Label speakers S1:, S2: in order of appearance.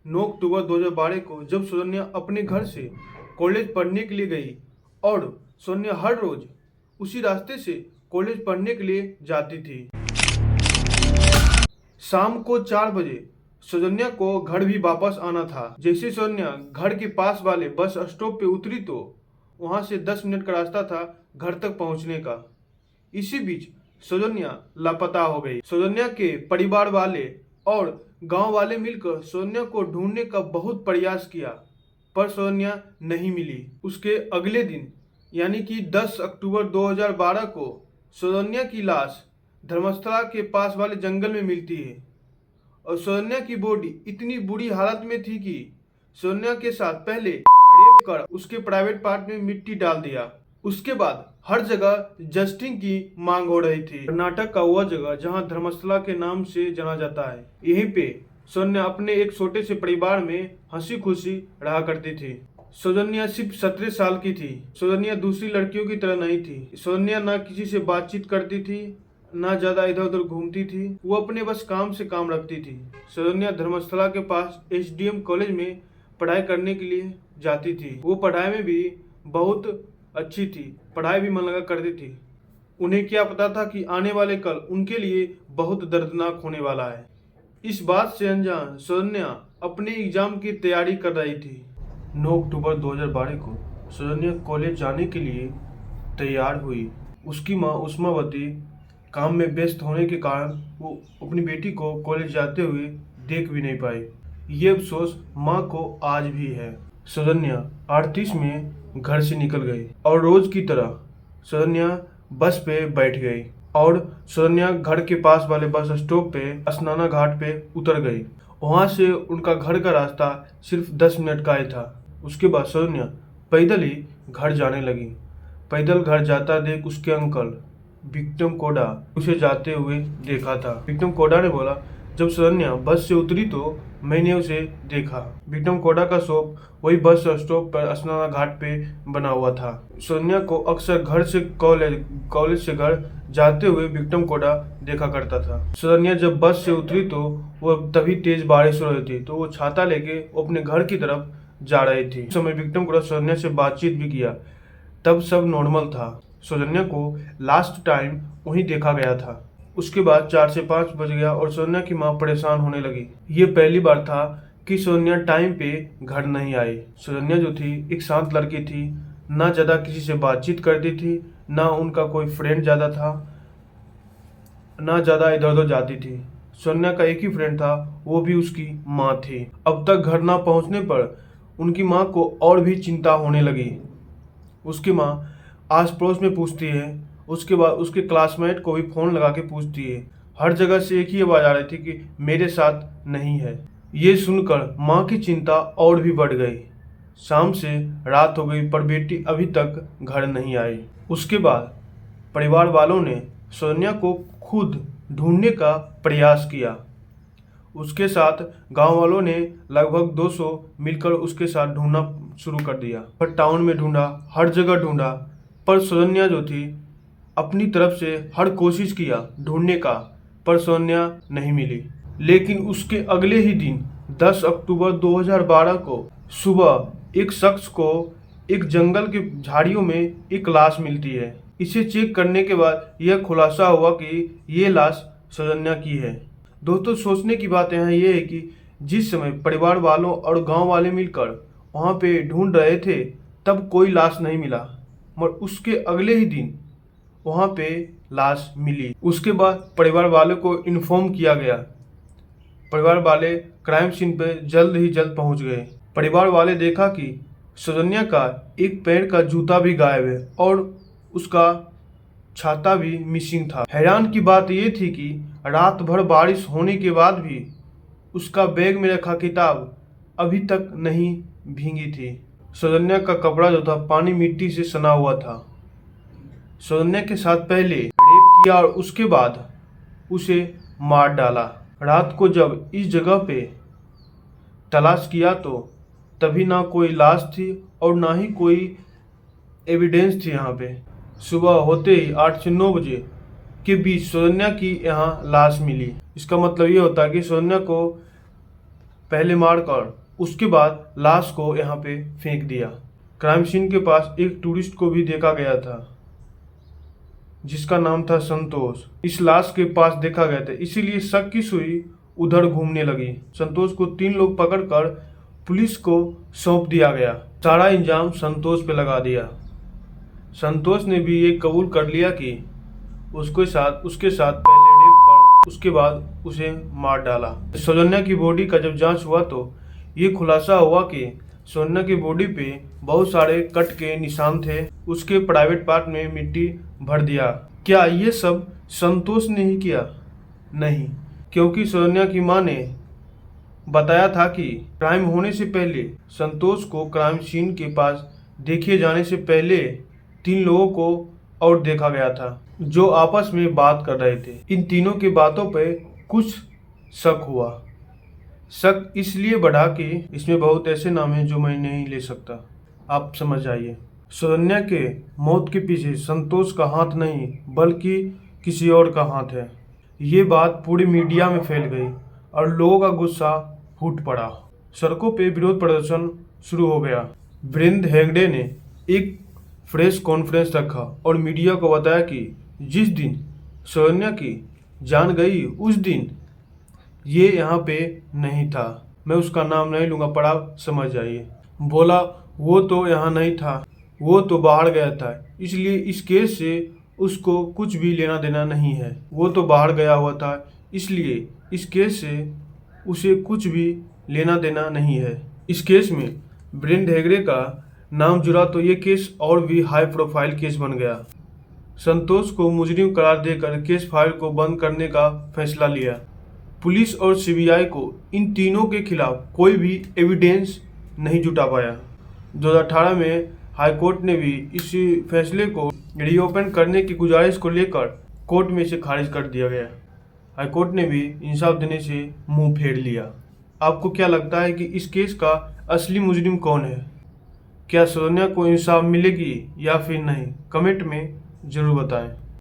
S1: 9 अक्टूबर 2012 को जब सोनिया अपने घर से कॉलेज पढ़ने के लिए गई और सोनिया हर रोज उसी रास्ते से कॉलेज पढ़ने के लिए जाती थी। शाम को 4 बजे सोनिया को घर भी वापस आना था। जैसे सोनिया घर के पास वाले बस स्टॉप पे उतरी तो वहां से 10 मिनट का रास्ता था घर तक पहुंचने का। इसी बीच सोनिया लापता हो गई। सोनिया के परिवार वाले और गांव वाले मिलकर सोनिया को ढूंढने का बहुत प्रयास किया, पर सोनिया नहीं मिली। उसके अगले दिन यानी कि 10 अक्टूबर 2012 को सोनिया की लाश धर्मस्थला के पास वाले जंगल में मिलती है और सोनिया की बॉडी इतनी बुरी हालत में थी कि सोनिया के साथ पहले रेप कर उसके प्राइवेट पार्ट में मिट्टी डाल दिया। उसके बाद हर जगह जस्टिस की मांग हो रही थी। कर्नाटक का वह जगह जहां धर्मस्थला के नाम से जाना जाता है, यहीं पे सोनिया अपने एक छोटे से परिवार में हंसी खुशी रहा करती थी। सोनिया सिर्फ 17 साल की थी। सोनिया दूसरी लड़कियों की तरह नहीं थी। सोनिया ना किसी से बातचीत करती थी, ना ज्यादा इधर उधर घूमती थी। वो अपने बस काम से काम रखती थी। सोनिया धर्मस्थला के पास एसडीएम कॉलेज में पढ़ाई करने के लिए जाती थी। वो पढ़ाई में भी बहुत अच्छी थी, पढ़ाई भी मन लगा करती थी। उन्हें क्या पता था कि आने वाले कल उनके लिए बहुत दर्दनाक होने वाला है। इस बात से अनजान सोनिया अपने एग्जाम की तैयारी कर रही थी। 9 अक्टूबर 2012 को सोनिया कॉलेज जाने के लिए तैयार हुई। उसकी मां उष्मावती काम में व्यस्त होने के कारण वो अपनी बेटी को कॉलेज जाते हुए देख भी नहीं पाई। ये अफसोस मां को आज भी है। सोनिया 38 में घर से निकल गई और रोज की तरह सोनिया बस पे बैठ गई और सोनिया घर के पास वाले बस स्टॉप पे स्नाना घाट पे उतर गई। वहां से उनका घर का रास्ता सिर्फ 10 मिनट का ही था। उसके बाद सोनिया पैदल ही घर जाने लगी। पैदल घर जाता देख उसके अंकल विक्रम कोड़ा उसे जाते हुए देखा था। विक्रम कोड़ा ने बोला, जब सोनिया बस से उतरी तो मैंने उसे देखा। विक्रम कोड़ा का शॉप वही बस स्टॉप पर स्नाना घाट पे बना हुआ था। सोनिया को अक्सर घर से कॉलेज से घर जाते हुए विक्रम कोड़ा देखा करता था। सोनिया जब बस से उतरी तो वो तभी तेज बारिश हो रही थी, तो वो छाता लेके वो अपने घर की तरफ जा रही थी। उस समय विक्रम कोड़ा सोनिया से बातचीत भी किया, तब सब नॉर्मल था। सोनिया को लास्ट टाइम वहीं देखा गया था। उसके बाद 4 से 5 बज गया और सोनिया की मां परेशान होने लगी। ये पहली बार था कि सोनिया टाइम पे घर नहीं आई। सोनिया जो थी एक शांत लड़की थी, ना ज्यादा किसी से बातचीत करती थी, ना उनका कोई फ्रेंड ज्यादा था, ना ज्यादा इधर उधर जाती थी। सोनिया का एक ही फ्रेंड था, वो भी उसकी माँ थी। अब तक घर ना पहुंचने पर उनकी माँ को और भी चिंता होने लगी। उसकी माँ आस पड़ोस में पूछती है, उसके बाद उसके क्लासमेट को भी फोन लगा के पूछती है। हर जगह से एक ही आवाज आ रही थी कि मेरे साथ नहीं है। ये सुनकर माँ की चिंता और भी बढ़ गई। शाम से रात हो गई पर बेटी अभी तक घर नहीं आई। उसके बाद परिवार वालों ने सोनिया को खुद ढूंढने का प्रयास किया। उसके साथ गांव वालों ने लगभग 200 मिलकर उसके साथ ढूंढना शुरू कर दिया। पर टाउन में ढूंढा, हर जगह ढूंढा, पर सोनिया जो थी अपनी तरफ से हर कोशिश किया ढूंढने का, पर सोनिया नहीं मिली। लेकिन उसके अगले ही दिन 10 अक्टूबर 2012 को सुबह एक शख्स को एक जंगल के झाड़ियों में एक लाश मिलती है। इसे चेक करने के बाद यह खुलासा हुआ कि ये लाश सोनिया की है। दोस्तों, सोचने की बात यहाँ ये है कि जिस समय परिवार वालों और गांव वाले मिलकर वहां पे ढूंढ रहे थे तब कोई लाश नहीं मिला, मगर उसके अगले ही दिन वहां पे लाश मिली। उसके बाद परिवार वालों को इन्फॉर्म किया गया। परिवार वाले क्राइम सीन पे जल्द पहुंच गए। परिवार वाले देखा कि सोनिया का एक पैर का जूता भी गायब है और उसका छाता भी मिसिंग था। हैरान की बात यह थी कि रात भर बारिश होने के बाद भी उसका बैग में रखा किताब अभी तक नहीं भीगी थी। सोनिया का कपड़ा जो था पानी मिट्टी से सना हुआ था। सोनिया के साथ पहले रेप किया और उसके बाद उसे मार डाला। रात को जब इस जगह पे तलाश किया तो तभी ना कोई लाश थी और ना ही कोई एविडेंस थी यहाँ पे। सुबह होते ही 8 से 9 बजे के बीच सोनिया की यहाँ लाश मिली। इसका मतलब ये होता है कि सोनिया को पहले मारकर उसके बाद लाश को यहाँ पे फेंक दिया। क्राइम सीन के पास एक टूरिस्ट को भी देखा गया था जिसका नाम था संतोष। इस लाश के पास देखा गया था, इसीलिए शक की सुई उधर घूमने लगी। संतोष को 3 लोग पकड़कर पुलिस को सौंप दिया गया। सारा इल्जाम संतोष पे लगा दिया। संतोष ने भी ये कबूल कर लिया कि उसके साथ पहले रेप कर उसके बाद उसे मार डाला। सौजन्या की बॉडी का जब जांच हुआ तो ये खुलासा हुआ कि सौजन्या की बॉडी पे बहुत सारे कट के निशान थे। उसके प्राइवेट पार्ट में मिट्टी भर दिया। क्या ये सब संतोष ने ही किया? नहीं, क्योंकि सौजन्या की मां ने बताया था कि क्राइम होने से पहले संतोष को क्राइम सीन के पास देखे जाने से पहले 3 लोगों को और देखा गया था जो आपस में बात कर रहे थे। इन तीनों की बातों पे कुछ शक हुआ। शक इसलिए बढ़ा कि इसमें बहुत ऐसे नाम हैं जो मैं नहीं ले सकता, आप समझ जाइए। सौजन्या के मौत के पीछे संतोष का हाथ नहीं बल्कि किसी और का हाथ है। ये बात पूरी मीडिया में फैल गई और लोगों का गुस्सा फूट पड़ा। सड़कों पे विरोध प्रदर्शन शुरू हो गया। वीरेंद्र हेगड़े ने एक प्रेस कॉन्फ्रेंस रखा और मीडिया को बताया कि जिस दिन सौजन्या की जान गई उस दिन ये यहाँ पे नहीं था। मैं उसका नाम नहीं लूँगा पर आप समझ जाइए। बोला वो तो यहाँ नहीं था, वो तो बाहर गया था, इसलिए इस केस से उसको कुछ भी लेना देना नहीं है। वो तो बाहर गया हुआ था, इसलिए इस केस से उसे कुछ भी लेना देना नहीं है। इस केस में वीरेंद्र हेगड़े का नाम जुड़ा तो ये केस और भी हाई प्रोफाइल केस बन गया। संतोष को मुजरिम करार देकर केस फाइल को बंद करने का फैसला लिया। पुलिस और सीबीआई को इन तीनों के खिलाफ कोई भी एविडेंस नहीं जुटा पाया। 2018 में हाईकोर्ट ने भी इस फैसले को रीओपन करने की गुजारिश को लेकर कोर्ट में से खारिज कर दिया गया। हाईकोर्ट ने भी इंसाफ देने से मुंह फेर लिया। आपको क्या लगता है कि इस केस का असली मुजरिम कौन है? क्या सौजन्या को इंसाफ मिलेगी या फिर नहीं? कमेंट में ज़रूर बताएं।